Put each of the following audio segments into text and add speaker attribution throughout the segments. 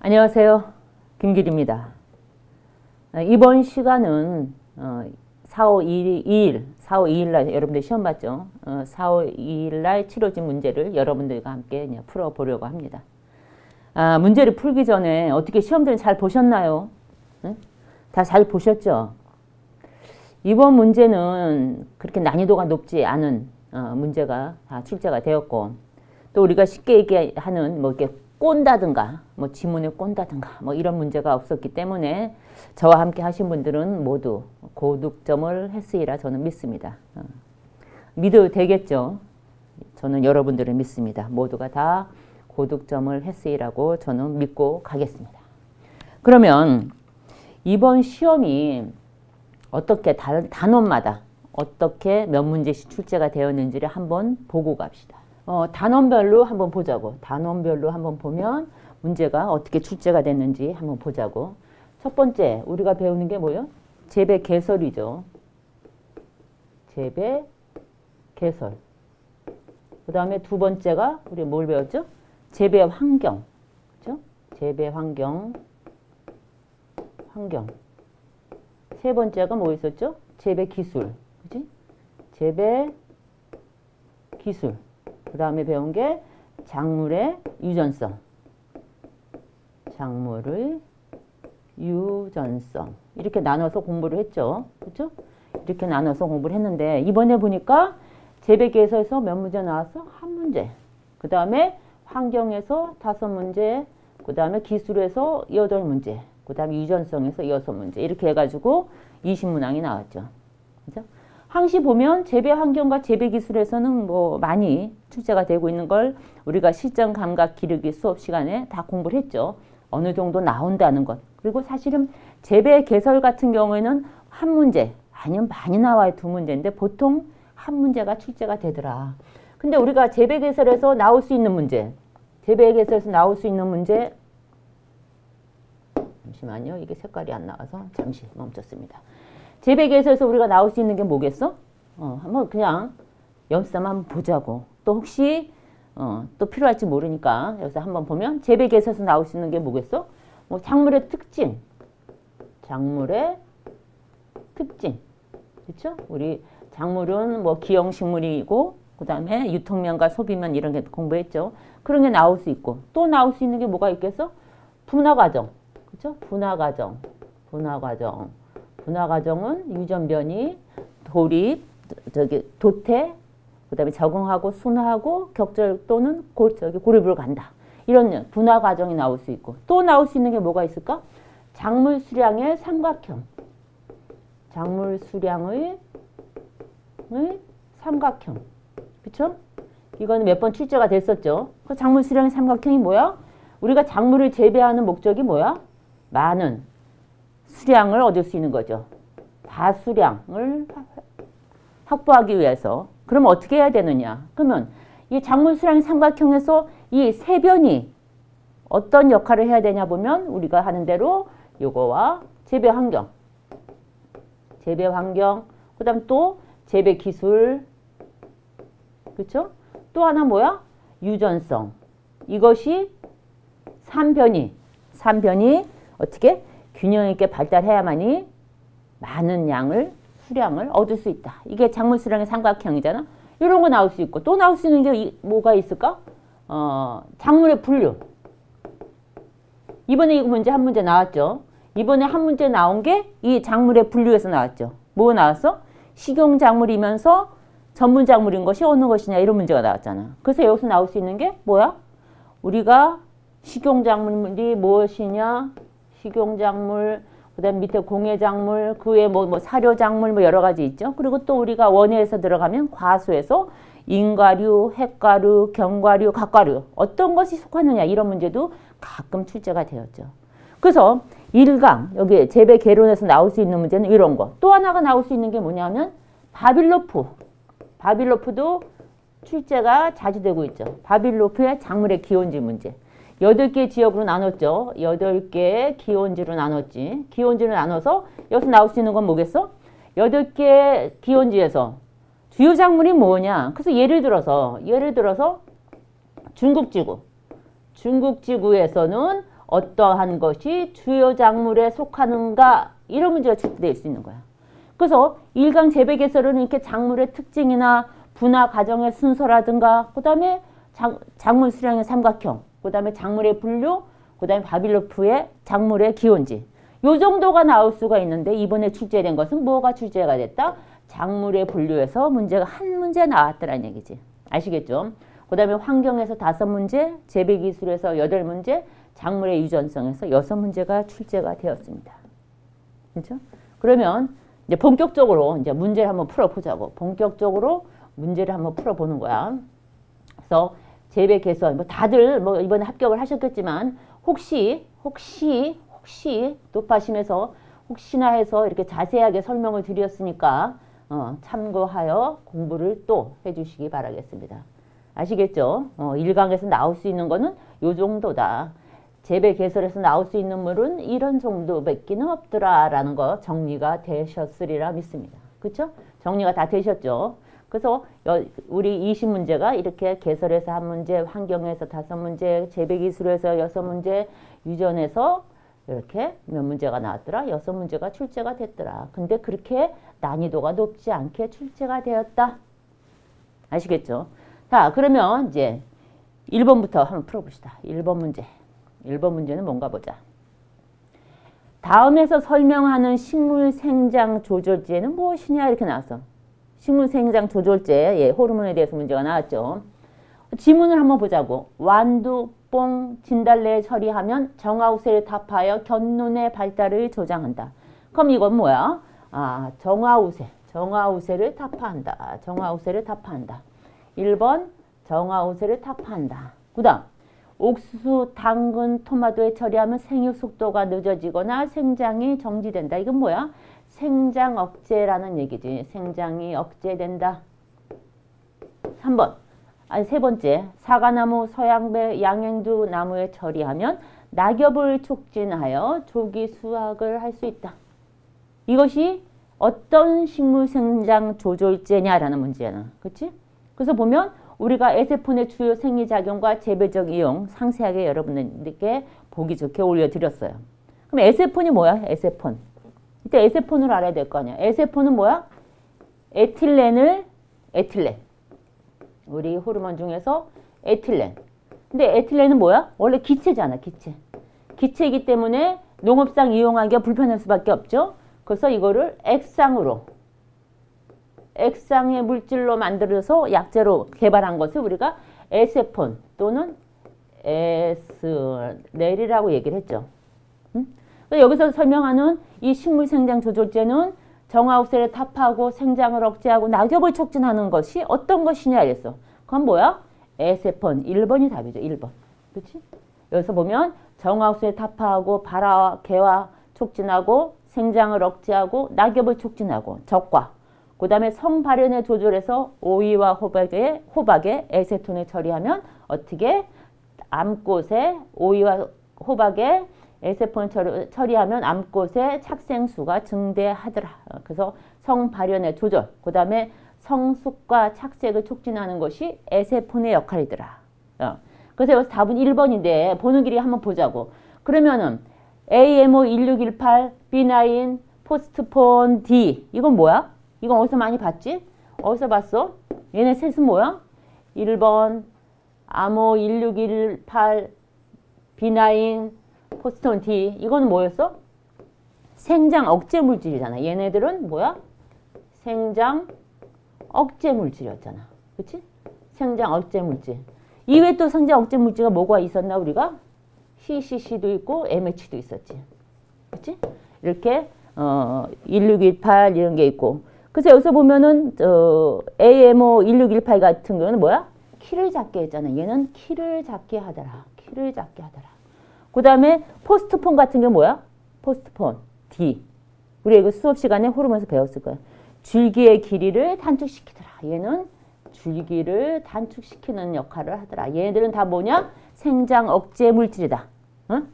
Speaker 1: 안녕하세요. 김길입니다. 이번 시간은 4월 2일 날 여러분들 시험 봤죠? 4월 2일 날 치러진 문제를 여러분들과 함께 그냥 풀어보려고 합니다. 문제를 풀기 전에 어떻게 시험들 잘 보셨나요? 응? 다 잘 보셨죠? 이번 문제는 그렇게 난이도가 높지 않은 문제가 다 출제가 되었고, 또 우리가 쉽게 얘기하는 뭐 이렇게 꼰다든가 뭐 지문에 꼰다든가 뭐 이런 문제가 없었기 때문에 저와 함께 하신 분들은 모두 고득점을 했으리라 저는 믿습니다. 믿어도 되겠죠? 저는 여러분들을 믿습니다. 모두가 다 고득점을 했으리라고 저는 믿고 가겠습니다. 그러면 이번 시험이 어떻게 단원마다 어떻게 몇 문제씩 출제가 되었는지를 한번 보고 갑시다. 단원별로 한번 보자고. 단원별로 한번 보면 문제가 어떻게 출제가 됐는지 한번 보자고. 첫 번째 우리가 배우는 게 뭐예요? 재배 개설이죠. 재배 개설. 그 다음에 두 번째가 우리 뭘 배웠죠? 재배 환경. 그렇죠? 재배 환경. 세 번째가 뭐 있었죠? 재배 기술. 그치? 재배 기술. 그 다음에 배운 게 작물의 유전성. 작물의 유전성. 이렇게 나눠서 공부를 했죠. 그렇죠? 이렇게 나눠서 공부를 했는데 이번에 보니까 재배계에서 몇 문제 나왔어? 한 문제. 그 다음에 환경에서 5문제. 그 다음에 기술에서 8문제. 그 다음에 유전성에서 6문제. 이렇게 해가지고 20문항이 나왔죠. 그렇죠? 항시 보면 재배 환경과 재배 기술에서는 뭐 많이 출제가 되고 있는 걸 우리가 실전 감각 기르기 수업 시간에 다 공부를 했죠. 어느 정도 나온다는 것. 그리고 사실은 재배 개설 같은 경우에는 한 문제 아니면 많이 나와요. 2문제인데 보통 한 문제가 출제가 되더라. 근데 우리가 재배 개설에서 나올 수 있는 문제, 재배 개설에서 나올 수 있는 문제, 잠시만요. 이게 색깔이 안 나와서 잠시 멈췄습니다. 재배 개설에서 우리가 나올 수 있는 게 뭐겠어? 한번 그냥 연습삼아 한번 보자고. 또 혹시 또 필요할지 모르니까 여기서 한번 보면 재배 개설에서 나올 수 있는 게 뭐겠어? 뭐 작물의 특징. 작물의 특징. 그렇죠? 우리 작물은 뭐 기형식물이고 그다음에 유통면과 소비면 이런 게 공부했죠. 그런 게 나올 수 있고 또 나올 수 있는 게 뭐가 있겠어? 분화 과정. 그렇죠? 분화 과정. 분화 과정은 유전 변이, 돌입, 도태, 그다음에 적응하고 순화하고 격절 또는 고립으로 간다. 이런 분화 과정이 나올 수 있고 또 나올 수 있는 게 뭐가 있을까? 작물 수량의 삼각형. 작물 수량의 삼각형. 그렇죠? 이거는 몇 번 출제가 됐었죠. 그 작물 수량의 삼각형이 뭐야? 우리가 작물을 재배하는 목적이 뭐야? 많은 수량을 얻을 수 있는 거죠. 다수량을 확보하기 위해서. 그럼 어떻게 해야 되느냐? 그러면 이 작물 수량 삼각형에서 이 세변이 어떤 역할을 해야 되냐 보면 우리가 하는 대로 요거와 재배 환경, 그 다음 또 재배 기술, 그렇죠? 또 하나 뭐야? 유전성. 이것이 삼변이 어떻게? 균형 있게 발달해야만이 많은 수량을 얻을 수 있다. 이게 작물 수량의 삼각형이잖아. 이런 거 나올 수 있고 또 나올 수 있는 게 뭐가 있을까? 작물의 분류. 이번에 이거 문제 한 문제 나왔죠. 이번에 한 문제 나온 게 이 작물의 분류에서 나왔죠. 뭐 나왔어? 식용작물이면서 전문작물인 것이 어느 것이냐 이런 문제가 나왔잖아. 그래서 여기서 나올 수 있는 게 뭐야? 우리가 식용작물이 무엇이냐? 식용작물, 그 다음에 밑에 공예작물, 그 외에 뭐 사료작물 뭐 여러 가지 있죠. 그리고 또 우리가 원예에서 들어가면 과수에서 인과류, 핵과류, 경과류, 각과류 어떤 것이 속하느냐 이런 문제도 가끔 출제가 되었죠. 그래서 1강 여기 재배 개론에서 나올 수 있는 문제는 이런 거. 또 하나가 나올 수 있는 게 뭐냐면 바빌로프도 출제가 자주 되고 있죠. 바빌로프의 작물의 기원지 문제. 8개 지역으로 나눴죠. 8개의 기원지로 나눴지. 기원지로 나눠서 여기서 나올 수 있는 건 뭐겠어? 8개 기원지에서 주요 작물이 뭐냐? 그래서 예를 들어서 중국지구에서는 어떠한 것이 주요 작물에 속하는가 이런 문제가 출제될 수 있는 거야. 그래서 1강 재배 개설은 이렇게 작물의 특징이나 분화 과정의 순서라든가 그 다음에 작물 수량의 삼각형, 그 다음에 작물의 분류, 그 다음에 바빌로프의 작물의 기온지 요 정도가 나올 수가 있는데 이번에 출제된 것은 뭐가 출제가 됐다? 작물의 분류에서 문제가 한 문제 나왔더라는 얘기지. 아시겠죠? 그 다음에 환경에서 5문제, 재배기술에서 8문제, 작물의 유전성에서 6문제가 출제가 되었습니다. 그렇죠? 그러면 이제 본격적으로 이제 문제를 한번 풀어보자고. 본격적으로 문제를 한번 풀어보는 거야. 그래서 재배 개선, 뭐 다들 뭐 이번에 합격을 하셨겠지만 혹시 높아심에서 혹시나 해서 이렇게 자세하게 설명을 드렸으니까 참고하여 공부를 또 해주시기 바라겠습니다. 아시겠죠? 1강에서 나올 수 있는 거는 요 정도다. 재배 개설에서 나올 수 있는 물은 이런 정도밖에 없더라 라는 거 정리가 되셨으리라 믿습니다. 그렇죠? 정리가 다 되셨죠? 그래서 우리 20문제가 이렇게 개설에서 1문제, 환경에서 5문제, 재배기술에서 6문제, 유전에서 이렇게 몇 문제가 나왔더라? 6문제가 출제가 됐더라. 근데 그렇게 난이도가 높지 않게 출제가 되었다. 아시겠죠? 자, 그러면 이제 1번부터 한번 풀어봅시다. 1번 문제. 1번 문제는 뭔가 보자. 다음에서 설명하는 식물 생장 조절제는 무엇이냐 이렇게 나왔어. 식물 생장 조절제, 예, 호르몬에 대해서 문제가 나왔죠. 지문을 한번 보자고. 완두, 뽕, 진달래 처리하면 정화우세를 타파하여 견눈의 발달을 조장한다. 그럼 이건 뭐야? 아, 정화우세를 타파한다. 정화우세를 타파한다. 1번 정화우세를 타파한다. 그 다음 옥수수, 당근, 토마토에 처리하면 생육 속도가 늦어지거나 생장이 정지된다. 이건 뭐야? 생장 억제라는 얘기지. 생장이 억제된다. 3번. 세 번째. 사과나무, 서양배, 양행두 나무에 처리하면 낙엽을 촉진하여 조기 수확을 할 수 있다. 이것이 어떤 식물 생장 조절제냐라는 문제잖아. 그렇지? 그래서 보면 우리가 에세폰의 주요 생리작용과 재배적 이용 상세하게 여러분들께 보기 좋게 올려드렸어요. 그럼 에세폰이 뭐야? 에세폰. 이때 에세폰을 알아야 될 거 아니야. 에세폰은 뭐야? 에틸렌. 우리 호르몬 중에서 에틸렌. 근데 에틸렌은 뭐야? 원래 기체잖아. 기체이기 때문에 농업상 이용하기가 불편할 수밖에 없죠. 그래서 이거를 액상의 물질로 만들어서 약재로 개발한 것을 우리가 에세폰 또는 에스넬이라고 얘기를 했죠. 여기서 설명하는 이 식물 생장 조절제는 정화옥세를 타파하고 생장을 억제하고 낙엽을 촉진하는 것이 어떤 것이냐 이랬어. 그건 뭐야? 에세폰. 1번이 답이죠. 1번. 그렇지? 여기서 보면 정화옥세를 타파하고 발화, 개화 촉진하고 생장을 억제하고 낙엽을 촉진하고 적과 그 다음에 성발현을 조절해서 오이와 호박에 에세톤을 처리하면 어떻게 암꽃에 오이와 호박에 에세톤을 처리하면 암꽃의 착생수가 증대하더라. 그래서 성발현의 조절, 그 다음에 성숙과 착색을 촉진하는 것이 에세폰의 역할이더라. 그래서 여기서 답은 1번인데 보는 길이 한번 보자고. 그러면은 AMO1618, B9, 포스트폰 D 이건 뭐야? 이건 어디서 많이 봤지? 어디서 봤어? 얘네 셋은 뭐야? 1번 아모 1618, B9, 포스톤 D 이거는 뭐였어? 생장 억제 물질이잖아. 얘네들은 뭐야? 생장 억제 물질이었잖아. 그치? 생장 억제 물질. 이외에 또 생장 억제 물질가 뭐가 있었나 우리가? CCC도 있고 MH도 있었지. 그치? 이렇게 1618 이런 게 있고. 그래서 여기서 보면은 AMO 1618 같은 경우는 뭐야? 키를 작게 했잖아. 얘는 키를 작게 하더라. 그 다음에 포스트폰 같은 게 뭐야? 포스트폰 D. 우리 이거 수업 시간에 호르몬에서 배웠을 거야. 줄기의 길이를 단축시키더라. 얘는 줄기를 단축시키는 역할을 하더라. 얘네들은 다 뭐냐? 생장 억제 물질이다. 응?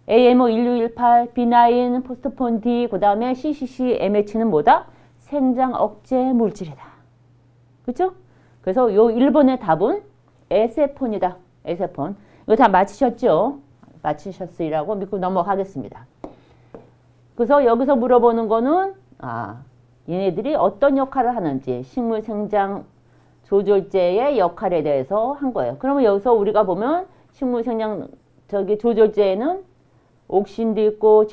Speaker 1: AMO 1618, B9, 포스트폰 D, 그 다음에 CCC, MH는 뭐다? 생장 억제 물질이다. 그렇죠? 그래서 요 1번의 답은 에세폰이다. 에세폰. 이거 다 맞히셨죠? 맞히셨으리라고 믿고 넘어가겠습니다. 그래서 여기서 물어보는 거는 얘네들이 어떤 역할을 하는지 식물 생장 조절제의 역할에 대해서 한 거예요. 그러면 여기서 우리가 보면 식물 생장 조절제에는 옥신도 있고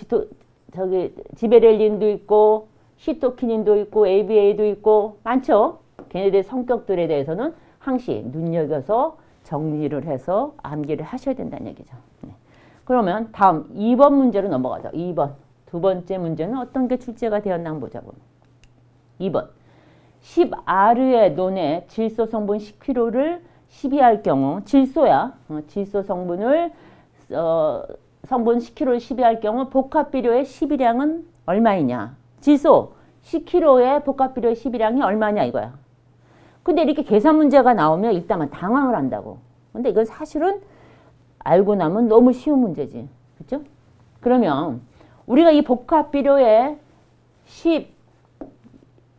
Speaker 1: 지베렐린도 있고 시토키닌도 있고 ABA도 있고 많죠. 걔네들의 성격들에 대해서는 항시 눈여겨서 정리를 해서 암기를 하셔야 된다는 얘기죠. 네. 그러면 다음 2번 문제로 넘어가죠. 2번. 두 번째 문제는 어떤 게 출제가 되었나 한번 보자고. 2번. 10R의 논의 질소 성분 10kg를 12할 경우 질소야. 질소 성분을 성분 10kg를 12할 경우 복합 비료의 12량은 얼마이냐. 질소 10kg의 복합 비료의 12량이 얼마냐 이거야. 근데 이렇게 계산 문제가 나오면 일단은 당황을 한다고. 근데 이건 사실은 알고 나면 너무 쉬운 문제지. 그렇죠? 그러면 우리가 이 복합 비료의 10,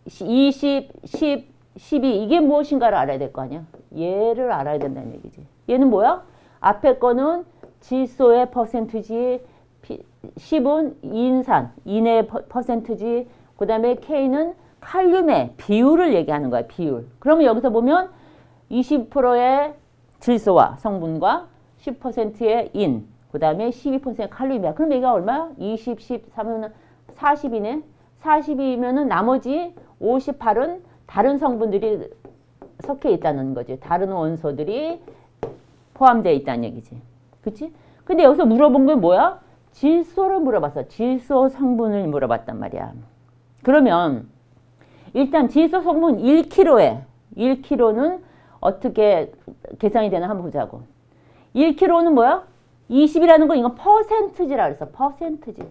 Speaker 1: 20, 10, 12 이게 무엇인가를 알아야 될 거 아니야. 얘를 알아야 된다는 얘기지. 얘는 뭐야? 앞에 거는 질소의 퍼센트지, 10은 인산, 인의 퍼센트지, 그 다음에 K는 칼륨의 비율을 얘기하는 거야. 비율. 그러면 여기서 보면 20%의 질소와 성분과 10%의 인, 그 다음에 12%의 칼륨이야. 그럼 얘가 얼마야? 20, 10, 3은 40이네. 40이면은 나머지 58은 다른 성분들이 섞여 있다는 거지. 다른 원소들이 포함되어 있다는 얘기지. 그치? 근데 여기서 물어본 건 뭐야? 질소를 물어봤어. 질소 성분을 물어봤단 말이야. 그러면 일단 질소 성분 1kg는 어떻게 계산이 되나 한번 보자고. 1kg는 뭐야? 20이라는 건 이건 퍼센트지라 그랬어. 퍼센트지.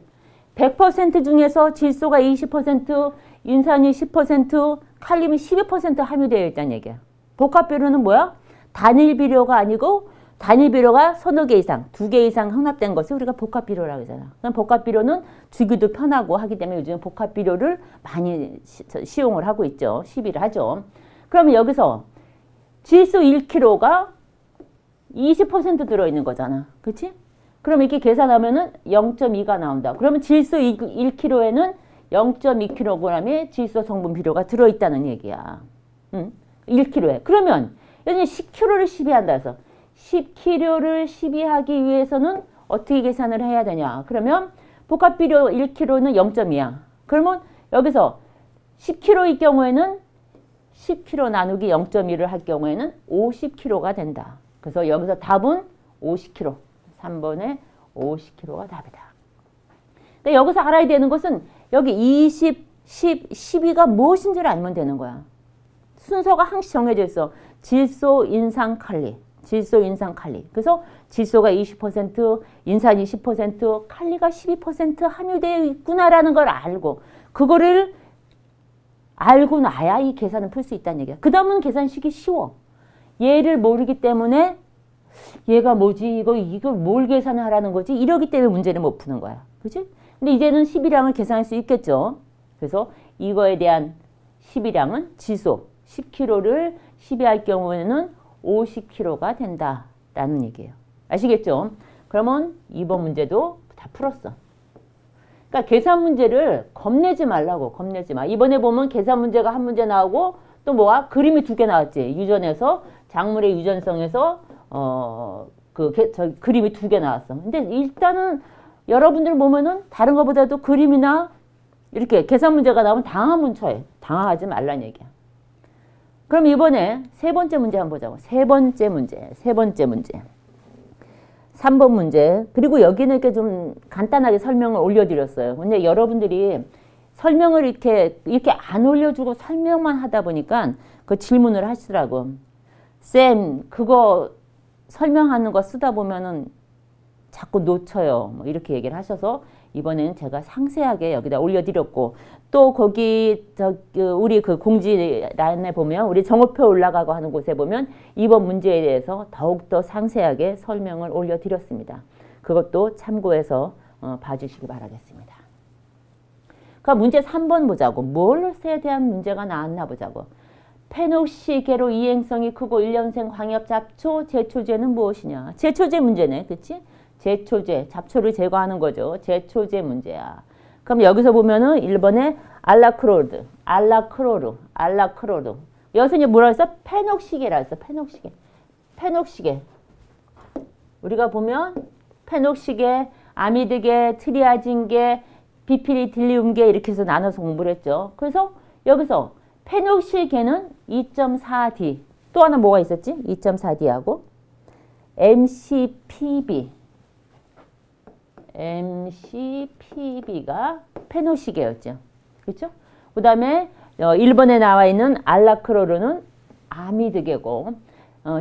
Speaker 1: 100% 중에서 질소가 20%, 인산이 10%, 칼륨이 12% 함유되어 있다는 얘기야. 복합 비료는 뭐야? 단일 비료가 아니고 단일 비료가 서너 개 이상, 2개 이상 혼합된 것을 우리가 복합 비료라고 하잖아. 그럼 복합 비료는 주기도 편하고 하기 때문에 요즘 복합 비료를 많이 시용을 하고 있죠. 시비를 하죠. 그러면 여기서 질소 1kg가 20% 들어있는 거잖아. 그치? 그럼 이렇게 계산하면은 0.2가 나온다. 그러면 질소 1kg에는 0.2kg의 질소 성분 비료가 들어있다는 얘기야. 1kg에. 그러면 여기 10kg를 12한다 해서 10kg를 12하기 위해서는 어떻게 계산을 해야 되냐. 그러면 복합 비료 1kg는 0.2야. 그러면 여기서 10kg일 경우에는 10kg 나누기 0.2를 할 경우에는 50kg가 된다. 그래서 여기서 답은 50kg. 3번에 50kg가 답이다. 근데 여기서 알아야 되는 것은 여기 20, 10, 12가 무엇인지를 알면 되는 거야. 순서가 항시 정해져 있어. 질소, 인산, 칼리. 질소, 인산, 칼리. 그래서 질소가 20%, 인산이 10%, 칼리가 12% 함유되어 있구나라는 걸 알고 그거를 알고 나야 이 계산을 풀 수 있다는 얘기야. 그 다음은 계산식이 쉬워. 얘를 모르기 때문에 얘가 뭐지? 이걸 뭘 계산하라는 거지? 이러기 때문에 문제를 못 푸는 거야. 그치? 근데 이제는 12량을 계산할 수 있겠죠. 그래서 이거에 대한 12량은 질소 10kg를 12할 경우에는 50kg가 된다라는 얘기예요. 아시겠죠? 그러면 2번 문제도 다 풀었어. 그러니까 계산 문제를 겁내지 말라고. 겁내지 마. 이번에 보면 계산 문제가 한 문제 나오고 또 뭐야? 그림이 2개 나왔지. 유전에서 작물의 유전성에서 그림이 2개 나왔어. 근데 일단은 여러분들 보면은 다른 것보다도 그림이나 이렇게 계산 문제가 나오면 당하면 처해. 당황하지 말라는 얘기야. 그럼 이번에 세 번째 문제 한번 보자고. 세 번째 문제. 3번 문제. 그리고 여기는 이렇게 좀 간단하게 설명을 올려드렸어요. 근데 여러분들이 설명을 이렇게 안 올려주고 설명만 하다 보니까 그 질문을 하시더라고. 쌤, 그거 설명하는 거 쓰다 보면은 자꾸 놓쳐요. 뭐 이렇게 얘기를 하셔서 이번에는 제가 상세하게 여기다 올려드렸고 또 거기 우리 그 공지란에 보면 우리 정오표 올라가고 하는 곳에 보면 이번 문제에 대해서 더욱더 상세하게 설명을 올려드렸습니다. 그것도 참고해서 봐주시기 바라겠습니다. 그럼 문제 3번 보자고. 뭘에 대한 문제가 나왔나 보자고. 페녹시계로 이행성이 크고 1년생 광엽 잡초 제초제는 무엇이냐. 제초제 문제네. 그치? 제초제, 잡초를 제거하는 거죠. 제초제 문제야. 그럼 여기서 보면은 1번에 알라크로르, 알라크로르. 여기서 이제 뭐라 했어? 페녹시계라 했어. 페녹시계. 우리가 보면 페녹시계, 아미드계, 트리아진계, 비피리딜리움계 이렇게 해서 나눠서 공부를 했죠. 그래서 여기서 페녹시계는 2.4D. 또 하나 뭐가 있었지? 2.4D하고 MCPB가 페녹시계였죠. 그렇죠? 그 다음에 1번에 나와 있는 알라크로르는 아미드계고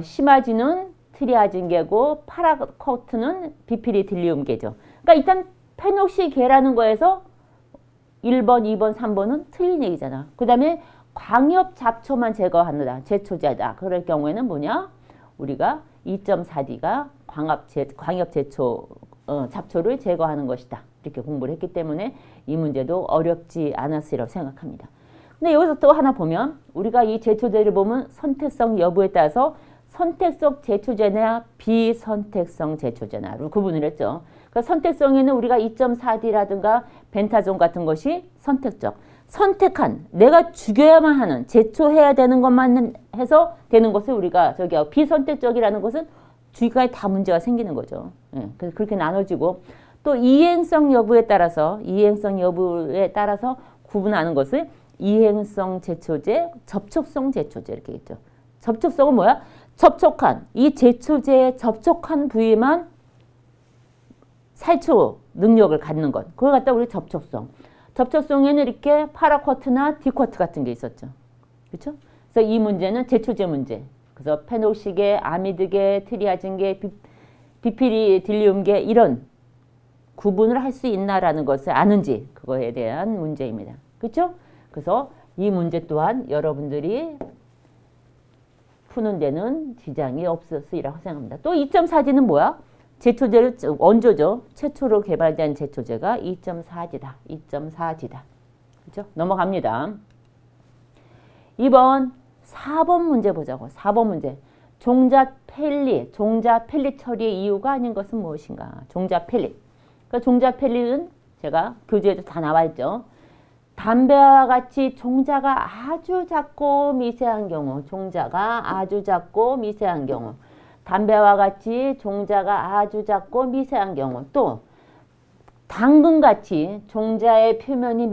Speaker 1: 시마지는 트리아진계고 파라코트는 비피리딜리움계죠. 그러니까 일단 페녹시계라는 거에서 1번, 2번, 3번은 틀린 얘기잖아. 그 다음에 광역 잡초만 제거한다. 제초제다. 그럴 경우에는 뭐냐? 우리가 2.4D가 광역 제초 잡초를 제거하는 것이다. 이렇게 공부를 했기 때문에 이 문제도 어렵지 않았으리라고 생각합니다. 근데 여기서 또 하나 보면 우리가 이 제초제를 보면 선택성 여부에 따라서 선택성 제초제나 비선택성 제초제나로 구분을 했죠. 그러니까 선택성에는 우리가 2.4D라든가 벤타존 같은 것이 선택적. 선택한, 내가 죽여야만 하는, 제초해야 되는 것만 해서 되는 것을 우리가 비선택적이라는 것은 주기까지 다 문제가 생기는 거죠. 예, 그래서 그렇게 나눠지고 또 이행성 여부에 따라서 구분하는 것을 이행성 제초제, 접촉성 제초제 이렇게 있죠. 접촉성은 뭐야? 접촉한, 이 제초제에 접촉한 부위만 살초 능력을 갖는 것. 그걸 갖다 우리 접촉성. 접촉성에는 이렇게 파라쿼트나 디쿼트 같은 게 있었죠. 그렇죠? 그래서 이 문제는 제초제 문제. 그래서 페녹시계, 아미드계, 트리아진계, 비피리딜리움계 이런 구분을 할 수 있나라는 것을 아는지 그거에 대한 문제입니다. 그렇죠? 그래서 이 문제 또한 여러분들이 푸는 데는 지장이 없었으리라고 생각합니다. 또 2.4D는 뭐야? 제초제를 원조죠. 최초로 개발된 제초제가 2.4D다. 2.4D다. 그렇죠? 넘어갑니다. 4번 문제 보자고. 4번 문제. 종자 펠릿 처리의 이유가 아닌 것은 무엇인가? 종자 펠릿. 그러니까 종자 펠릿은 제가 교재에도 다 나와 있죠. 담배와 같이 종자가 아주 작고 미세한 경우, 담배와 같이 종자가 아주 작고 미세한 경우, 또 당근같이 종자의 표면이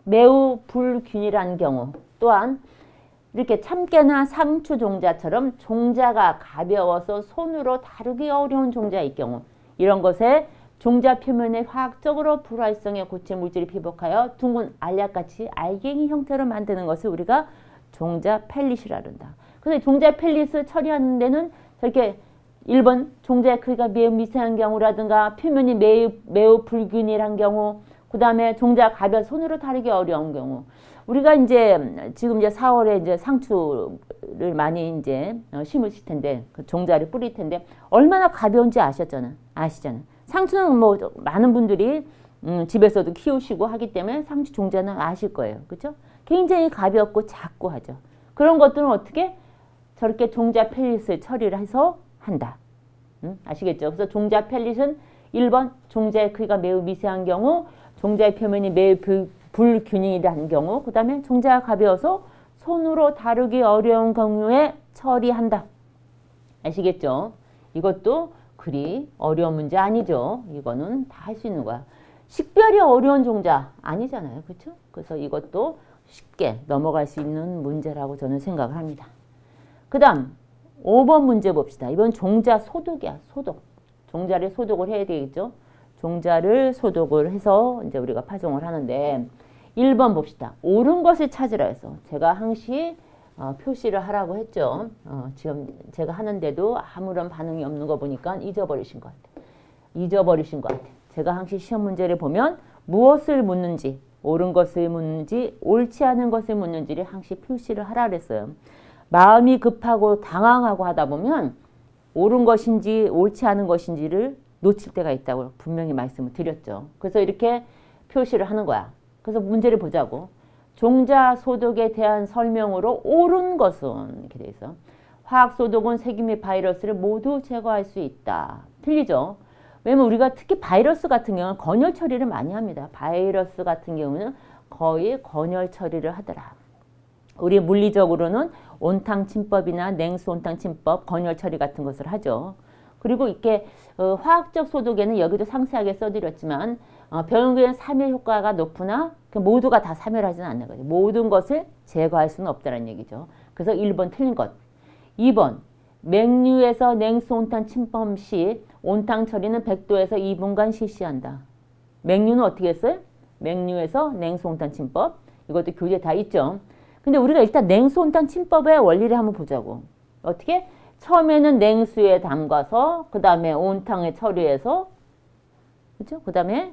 Speaker 1: 매우 불균일한 경우, 또한 이렇게 참깨나 상추 종자처럼 종자가 가벼워서 손으로 다루기 어려운 종자의 경우, 이런 것에 종자 표면에 화학적으로 불활성의 고체 물질이 피복하여 둥근 알약같이 알갱이 형태로 만드는 것을 우리가 종자 펠릿이라 한다. 그래서 종자 펠릿을 처리하는 데는 저렇게 1번 종자의 크기가 매우 미세한 경우라든가 표면이 매우 불균일한 경우, 그 다음에 종자가 가벼워 손으로 다루기 어려운 경우. 우리가 지금 4월에 상추를 많이 심으실 텐데, 그 종자를 뿌릴 텐데, 얼마나 가벼운지 아시잖아. 상추는 많은 분들이 집에서도 키우시고 하기 때문에 상추 종자는 아실 거예요. 그렇죠? 굉장히 가볍고 작고 하죠. 그런 것들은 어떻게? 저렇게 종자 펠릿을 처리를 해서 한다. 아시겠죠? 그래서 종자 펠릿은 1번 종자의 크기가 매우 미세한 경우, 종자의 표면이 매우 불균일한 경우, 그 다음에 종자가 가벼워서 손으로 다루기 어려운 경우에 처리한다. 아시겠죠? 이것도 그리 어려운 문제 아니죠. 이거는 다 할 수 있는 거야. 식별이 어려운 종자 아니잖아요. 그렇죠? 그래서 이것도 쉽게 넘어갈 수 있는 문제라고 저는 생각을 합니다. 그 다음 5번 문제 봅시다. 이번 종자 소독이야. 소독. 종자를 소독을 해야 되겠죠. 종자를 소독을 해서 우리가 파송을 하는데 1번 봅시다. 옳은 것을 찾으라 해서 제가 항시 표시를 하라고 했죠. 지금 제가 하는데도 아무런 반응이 없는 거 보니까 잊어버리신 것 같아요. 제가 항시 시험 문제를 보면 무엇을 묻는지, 옳은 것을 묻는지, 옳지 않은 것을 묻는지를 항시 표시를 하라 그랬어요. 마음이 급하고 당황하고 하다 보면 옳은 것인지 옳지 않은 것인지를 놓칠 때가 있다고 분명히 말씀을 드렸죠. 그래서 이렇게 표시를 하는 거야. 그래서 문제를 보자고. 종자 소독에 대한 설명으로 옳은 것은 이렇게 돼 있어. 화학 소독은 세균 및 바이러스를 모두 제거할 수 있다. 틀리죠? 왜냐면 우리가 특히 바이러스 같은 경우는 건열 처리를 많이 합니다. 바이러스 같은 경우는 거의 건열 처리를 하더라. 우리 물리적으로는 온탕 침법이나 냉수 온탕 침법, 건열 처리 같은 것을 하죠. 그리고 이렇게 화학적 소독에는 여기도 상세하게 써드렸지만 병원균 사멸 효과가 높으나 모두가 다 사멸하지는 않는 거죠. 모든 것을 제거할 수는 없다는 얘기죠. 그래서 1번 틀린 것. 2번 맹류에서 냉수 온탕 침법 시 온탕 처리는 100도에서 2분간 실시한다. 맹류는 어떻게 했어요? 맹류에서 냉수 온탕 침법. 이것도 교재 다 있죠. 근데 우리가 일단 냉수 온탕 침법의 원리를 한번 보자고. 어떻게? 처음에는 냉수에 담가서 그 다음에 온탕에 처리해서 그죠? 그 다음에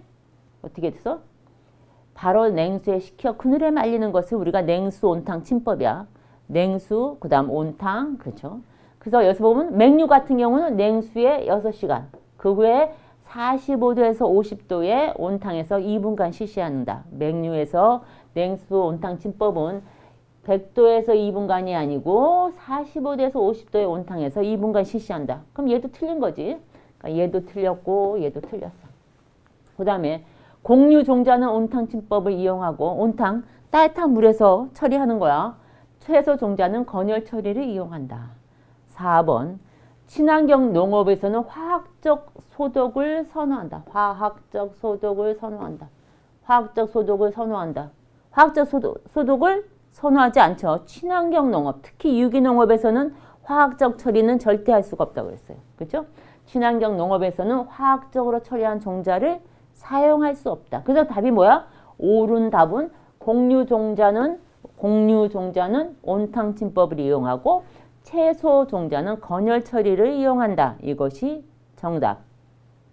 Speaker 1: 어떻게 됐어? 바로 냉수에 식혀 그늘에 말리는 것을 우리가 냉수 온탕 침법이야. 냉수 그 다음 온탕 그렇죠? 그래서 여기서 보면 맹류 같은 경우는 냉수에 6시간 그 후에 45도에서 50도의 온탕에서 2분간 실시한다. 맹류에서 냉수 온탕 침법은 100도에서 2분간이 아니고 45도에서 50도의 온탕에서 2분간 실시한다. 그럼 얘도 틀린 거지. 그러니까 얘도 틀렸고 얘도 틀렸어. 그 다음에 공류 종자는 온탕 침법을 이용하고 온탕 따뜻한 물에서 처리하는 거야. 채소 종자는 건열 처리를 이용한다. 4번 친환경 농업에서는 화학적 소독을 선호한다. 화학적 소독을 선호한다. 화학적 소독을 선호한다. 화학적 소독을 선호하지 않죠. 친환경 농업, 특히 유기농업에서는 화학적 처리는 절대 할 수가 없다고 그랬어요. 그렇죠? 친환경 농업에서는 화학적으로 처리한 종자를 사용할 수 없다. 그래서 답이 뭐야? 옳은 답은 공류 종자는 온탕 침법을 이용하고 채소 종자는 건열 처리를 이용한다. 이것이 정답.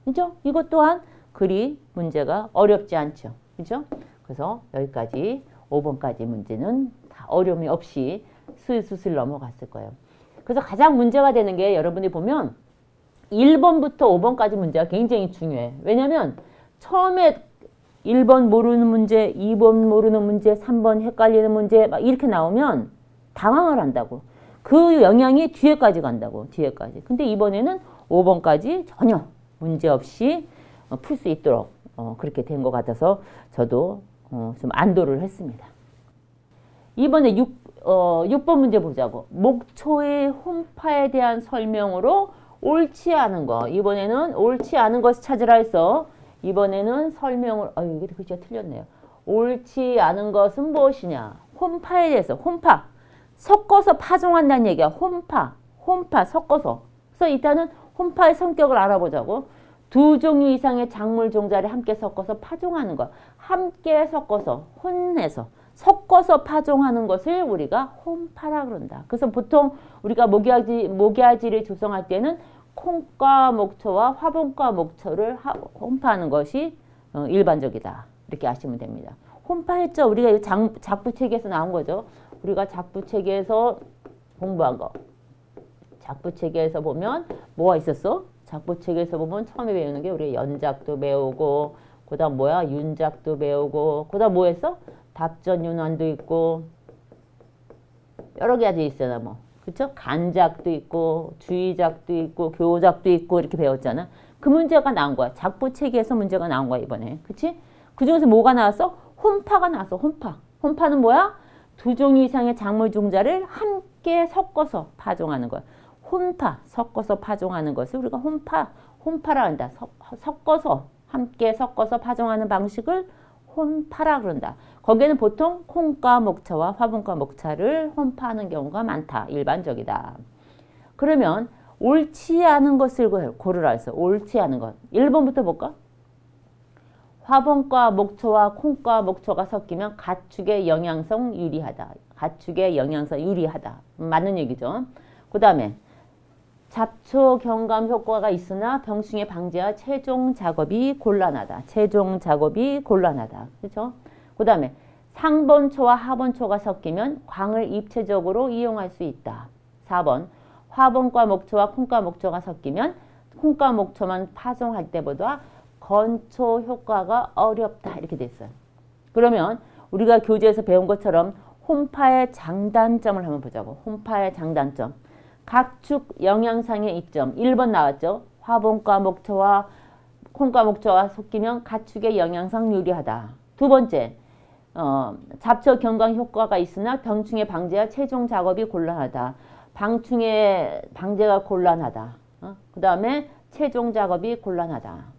Speaker 1: 그죠? 이것 또한 그리 문제가 어렵지 않죠. 그죠? 그래서 여기까지 5번까지 문제는 다 어려움이 없이 스슬 넘어갔을 거예요. 그래서 가장 문제가 되는 게 여러분이 보면 1번부터 5번까지 문제가 굉장히 중요해. 왜냐면 처음에 1번 모르는 문제, 2번 모르는 문제, 3번 헷갈리는 문제 막 이렇게 나오면 당황을 한다고. 그 영향이 뒤에까지 간다고. 뒤에까지. 근데 이번에는 5번까지 전혀 문제 없이 풀 수 있도록 그렇게 된 것 같아서 저도 좀 안도를 했습니다. 이번에 6번 문제 보자고. 목초의 혼파에 대한 설명으로 옳지 않은 거. 이번에는 옳지 않은 것을 찾으라 해서 이번에는 설명을 이게 글씨가 틀렸네요. 옳지 않은 것은 무엇이냐. 혼파에 대해서. 혼파. 섞어서 파종한다는 얘기야. 혼파 섞어서. 그래서 일단은 혼파의 성격을 알아보자고. 두 종류 이상의 작물 종자를 함께 섞어서 파종하는 것. 함께 섞어서 혼해서 섞어서 파종하는 것을 우리가 혼파라 그런다. 그래서 보통 우리가 모기아지를 조성할 때는 콩과 목초와 화분과 목초를 혼파하는 것이 일반적이다. 이렇게 아시면 됩니다. 혼파했죠. 우리가 작부체계에서 나온 거죠. 우리가 작부체계에서 공부한 거. 작부체계에서 보면 뭐가 있었어? 작부책에서 보면 처음에 배우는 게 우리 연작도 배우고 그 다음 뭐야? 윤작도 배우고 그 다음 뭐 했어? 답전윤환도 있고 여러 가지 있잖아 뭐. 그쵸? 간작도 있고 주의작도 있고 교작도 있고 이렇게 배웠잖아. 그 문제가 나온 거야. 작부체계에서 문제가 나온 거야 이번에. 그치? 그 중에서 뭐가 나왔어? 혼파가 나왔어. 혼파. 혼파는 뭐야? 두 종류 이상의 작물 종자를 함께 섞어서 파종하는 거야. 혼파, 섞어서 파종하는 것을 우리가 혼파라 한다. 섞어서, 함께 섞어서 파종하는 방식을 혼파라 그런다. 거기에는 보통 콩과 목차와 화분과 목차를 혼파하는 경우가 많다. 일반적이다. 그러면 옳지 않은 것을 고르라 해서 옳지 않은 것. 1번부터 볼까? 화분과 목초와 콩과 목초가 섞이면 가축의 영양성 유리하다. 가축의 영양성 유리하다. 맞는 얘기죠. 그 다음에 잡초 경감 효과가 있으나 병충해 방지와 최종 작업이 곤란하다. 최종 작업이 곤란하다. 그렇죠? 그 다음에 상본초와 하본초가 섞이면 광을 입체적으로 이용할 수 있다. 4번 화본과 목초와 콩과 목초가 섞이면 콩과 목초만 파종할 때보다 건초 효과가 어렵다. 이렇게 됐어요. 그러면 우리가 교재에서 배운 것처럼 혼파의 장단점을 한번 보자고. 혼파의 장단점. 각축 영양상의 이점. 1번 나왔죠. 화분과 목초와 콩과 목초가 섞이면 가축의 영양상 유리하다. 두 번째, 잡초 경강 효과가 있으나 병충해 방제와 최종 작업이 곤란하다. 방충해 방제가 곤란하다. 그 다음에 최종 작업이 곤란하다.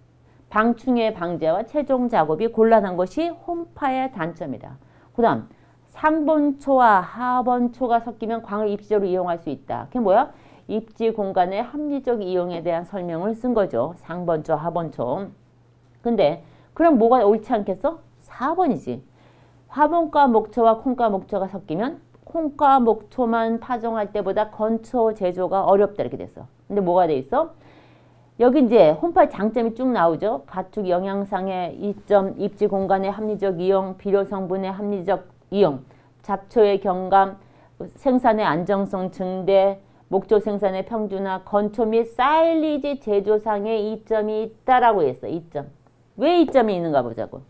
Speaker 1: 방충해 방제와 최종 작업이 곤란한 것이 홈파의 단점이다. 그 다음 상번초와 하번초가 섞이면 광을 입지적으로 이용할 수 있다. 그게 뭐야? 입지 공간의 합리적 이용에 대한 설명을 쓴 거죠. 상번초, 하번초. 근데 그럼 뭐가 옳지 않겠어? 4번이지. 화분과 목초와 콩과 목초가 섞이면 콩과 목초만 파종할 때보다 건초 제조가 어렵다 이렇게 됐어. 근데 뭐가 돼 있어? 여기 이제 홈파의 장점이 쭉 나오죠. 가축 영양상의 이점, 입지 공간의 합리적 이용, 비료 성분의 합리적 이용, 잡초의 경감, 생산의 안정성 증대, 목조 생산의 평준화, 건초 및 사일리지 제조상의 이점이 있다라고 했어. 이점. 왜 이점이 있는가 보자고.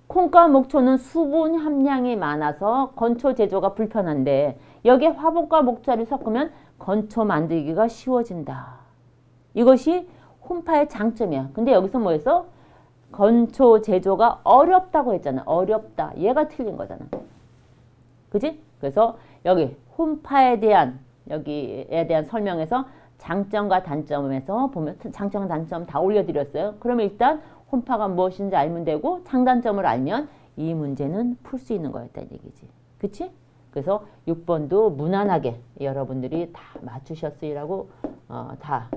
Speaker 1: 콩과 목초는 수분 함량이 많아서 건초 제조가 불편한데 여기에 화분과 목초를 섞으면 건초 만들기가 쉬워진다. 이것이 홈파의 장점이야. 근데 여기서 뭐였어? 건초 제조가 어렵다고 했잖아. 어렵다. 얘가 틀린 거잖아. 그지? 그래서 여기 홈파에 대한 여기에 대한 설명에서 장점과 단점에서 보면 장점과 단점 다 올려드렸어요. 그러면 일단 홈파가 무엇인지 알면 되고 장단점을 알면 이 문제는 풀 수 있는 거였다는 얘기지. 그치? 그래서 6번도 무난하게 여러분들이 다 맞추셨으리라고 다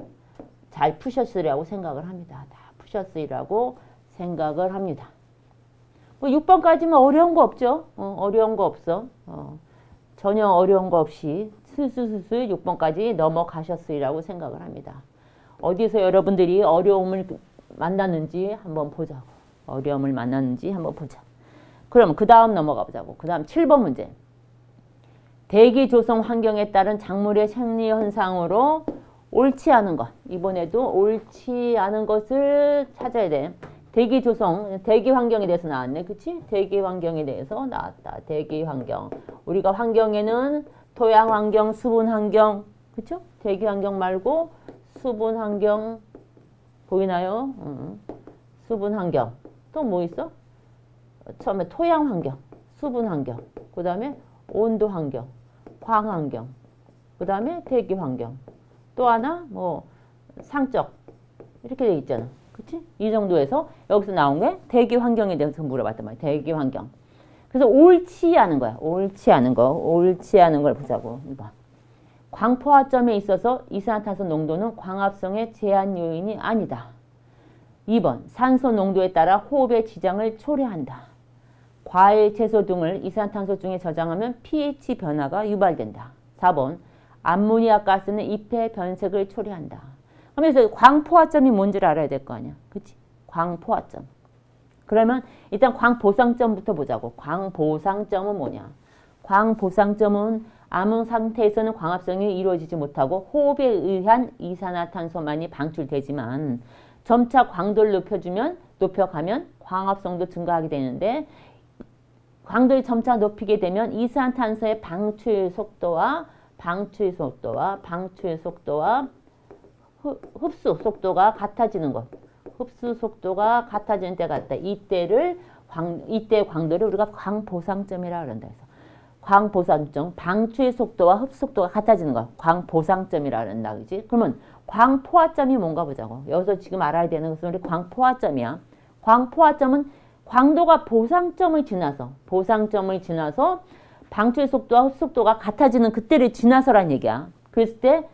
Speaker 1: 잘 푸셨으리라고 생각을 합니다. 다 푸셨으리라고 생각을 합니다. 뭐 6번까지만 어려운 거 없죠? 어려운 거 없어. 전혀 어려운 거 없이 슬슬슬슬 6번까지 넘어가셨으리라고 생각을 합니다. 어디서 여러분들이 어려움을 만났는지 한번 보자고. 어려움을 만났는지 한번 보자. 그럼 그 다음 넘어가 보자고. 그 다음 7번 문제. 대기 조성 환경에 따른 작물의 생리 현상으로 옳지 않은 것. 이번에도 옳지 않은 것을 찾아야 돼. 대기 조성, 대기 환경에 대해서 나왔네. 그치? 대기 환경에 대해서 나왔다. 대기 환경. 우리가 환경에는 토양 환경, 수분 환경, 그쵸? 대기 환경 말고 수분 환경 보이나요? 수분 환경. 또 뭐 있어? 처음에 토양 환경, 수분 환경, 그 다음에 온도 환경, 광 환경, 그 다음에 대기 환경. 또 하나 뭐 상적 이렇게 돼 있잖아. 그치? 이 정도에서 여기서 나온 게 대기 환경에 대해서 물어봤단 말이야. 대기 환경. 그래서 옳지 않은 거야. 옳지 않은 거. 옳지 않은 걸 보자고. 1번. 광포화점에 있어서 이산화탄소 농도는 광합성의 제한 요인이 아니다. 2번. 산소 농도에 따라 호흡의 지장을 초래한다. 과일, 채소 등을 이산화탄소 중에 저장하면 pH 변화가 유발된다. 4번. 암모니아 가스는 잎의 변색을 초래한다. 그러면서 광포화점이 뭔지를 알아야 될 거 아니야. 그치? 광포화점. 그러면 일단 광보상점부터 보자고. 광보상점은 뭐냐? 광보상점은 암흑 상태에서는 광합성이 이루어지지 못하고 호흡에 의한 이산화탄소만이 방출되지만 점차 광도를 높여가면 광합성도 증가하게 되는데 광도를 점차 높이게 되면 이산화탄소의 방출 속도와 흡수 속도가 같아지는 것. 흡수 속도가 같아지는 때가 있다. 이때의 광도를 우리가 광보상점이라고 그런다. 해서 광보상점, 방출 속도와 흡수 속도가 같아지는 것. 광보상점이라고 그런다. 그지? 그러면 광포화점이 뭔가 보자고. 여기서 지금 알아야 되는 것은 우리 광포화점이야. 광포화점은 광도가 보상점을 지나서 방출 속도와 흡수 속도가 같아지는 그때를 지나서란 얘기야. 그랬을 때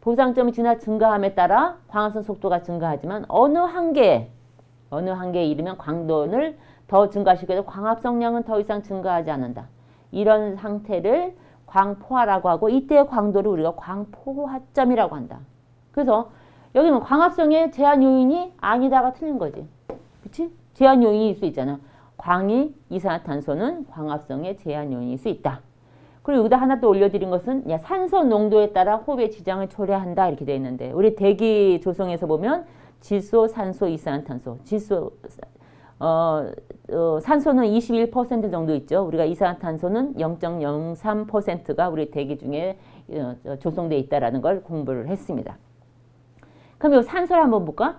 Speaker 1: 보상점이 증가함에 따라 광합성 속도가 증가하지만 어느 한계에 이르면 광도를 더 증가시켜도 광합성량은 더 이상 증가하지 않는다. 이런 상태를 광포화라고 하고 이때의 광도를 우리가 광포화점이라고 한다. 그래서 여기는 광합성의 제한 요인이 아니다가 틀린 거지. 그치? 제한 요인일 수 있잖아. 광이 이산화탄소는 광합성의 제한 요인일 수 있다. 그리고 여기다 하나 또 올려드린 것은 산소 농도에 따라 호흡의 지장을 초래한다 이렇게 되어 있는데 우리 대기 조성에서 보면 질소, 산소, 이산화탄소. 산소는 21% 정도 있죠. 우리가 이산화탄소는 0.03%가 우리 대기 중에 조성되어 있다는 걸 공부를 했습니다. 그럼 이 산소를 한번 볼까?